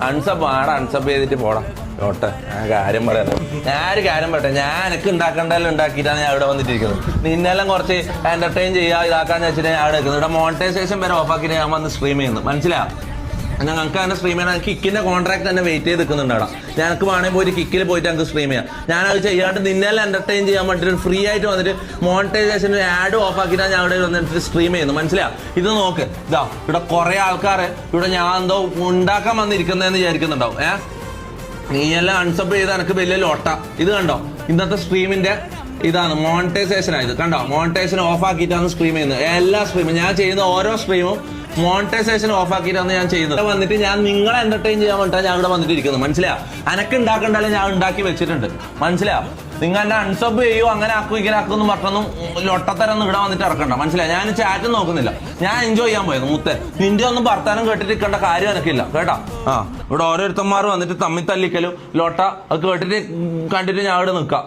Unsub ആടെ unsub ചെയ്തിട്ട് പോടാം ഓട്ടെ. ഞാൻ കാര്യം പറയാം, ഞാനൊരു കാര്യം പറയട്ടെ. ഞാൻ എനിക്ക് ഉണ്ടാക്കേണ്ടതെല്ലാം ഉണ്ടാക്കിയിട്ടാണ് ഞാൻ ഇവിടെ വന്നിട്ടിരിക്കുന്നത്. നിന്നെല്ലാം കുറച്ച് എന്റർടൈൻ ചെയ്യാ ഇതാക്കാന്ന് വെച്ചിട്ട് ഞാൻ അവിടെ നിൽക്കുന്നത്. ഇവിടെ മോണിറ്റൈസേഷൻ വരെ ഓഫാക്കിയിട്ട് ഞാൻ വന്ന് സ്ട്രീം ചെയ്യുന്നു. മനസ്സിലാ? ഞങ്ങൾക്ക് തന്നെ സ്ട്രീം ചെയ്യണം. കിക്കിന്റെ കോൺട്രാക്ട് തന്നെ വെയിറ്റ് ചെയ്ത് നിൽക്കുന്നുണ്ട് അവിടെ. ഞങ്ങൾക്ക് വേണമെങ്കിൽ പോയിട്ട് കിക്കിൽ പോയിട്ട് ഞങ്ങൾക്ക് സ്ട്രീം ചെയ്യാം. ഞാനത് ചെയ്യാണ്ട് നിന്നെല്ലാം എന്റർടൈൻ ചെയ്യാൻ വേണ്ടിയിട്ട് ഫ്രീ ആയിട്ട് വന്നിട്ട് മോണിറ്റൈസേഷൻ ആഡ് ഓഫ് ആക്കിയിട്ടാണ് ഞാൻ ഇവിടെ വന്നിട്ട് സ്ട്രീം ചെയ്യുന്നു. മനസ്സിലാ? ഇത് നോക്ക്, ഇതാ ഇവിടെ കുറെ ആൾക്കാർ ഇവിടെ ഞാൻ എന്തോ ഉണ്ടാക്കാൻ വന്നിരിക്കുന്നതെന്ന് വിചാരിക്കുന്നുണ്ടാവും. നീയെല്ലാം അൺസബ് ചെയ്ത് എനിക്ക് വലിയ ലോട്ട. ഇത് കണ്ടോ, ഇന്നത്തെ സ്ട്രീമിന്റെ ഇതാണ് മോണിറ്റൈസേഷൻ ആയത്. കണ്ടോ, മോണിറ്റൈസേഷൻ ഓഫ് ആക്കിയിട്ടാണ് സ്ട്രീം ചെയ്യുന്നത്. എല്ലാ സ്ട്രീമും ഞാൻ ചെയ്യുന്ന ഓരോ സ്ട്രീമും മോണിറ്റൈസേഷൻ ഓഫ് ആക്കിയിട്ടാണ് ഞാൻ ചെയ്യുന്നത്. വന്നിട്ട് ഞാൻ നിങ്ങളെ എന്റർടൈൻ ചെയ്യാൻ വേണ്ടിയിട്ടാണ് ഞാൻ ഇവിടെ വന്നിട്ട് ഇരിക്കുന്നത്. മനസ്സിലാ? അനക്ക് ഉണ്ടാക്കണ്ടല്ലേ ഞാൻ ഉണ്ടാക്കി വെച്ചിട്ടുണ്ട്. മനസ്സിലാ? നിങ്ങൾ എന്നെ അൺസബ് ചെയ്യൂ അങ്ങനെ ആക്കും ഇങ്ങനെ ആക്കും മറ്റൊന്നും ലൊട്ടത്തരൊന്നും ഇവിടെ വന്നിട്ട് ഇറക്കണ്ട. മനസ്സിലായി? ഞാൻ ചാറ്റ് നോക്കുന്നില്ല, ഞാൻ എൻജോയ് ചെയ്യാൻ പോയത്. മുത്തേ, നിന്റെ ഒന്നും വർത്താനം കേട്ടിട്ട് ഇരിക്കേണ്ട കാര്യം എനിക്കില്ല കേട്ടാ. ഇവിടെ ഓരോരുത്തന്മാർ വന്നിട്ട് തമ്മിൽ തല്ലിക്കലും ലോട്ട അത് കേട്ടിട്ട് കണ്ടിട്ട് ഞാൻ ഇവിടെ നിൽക്കാം.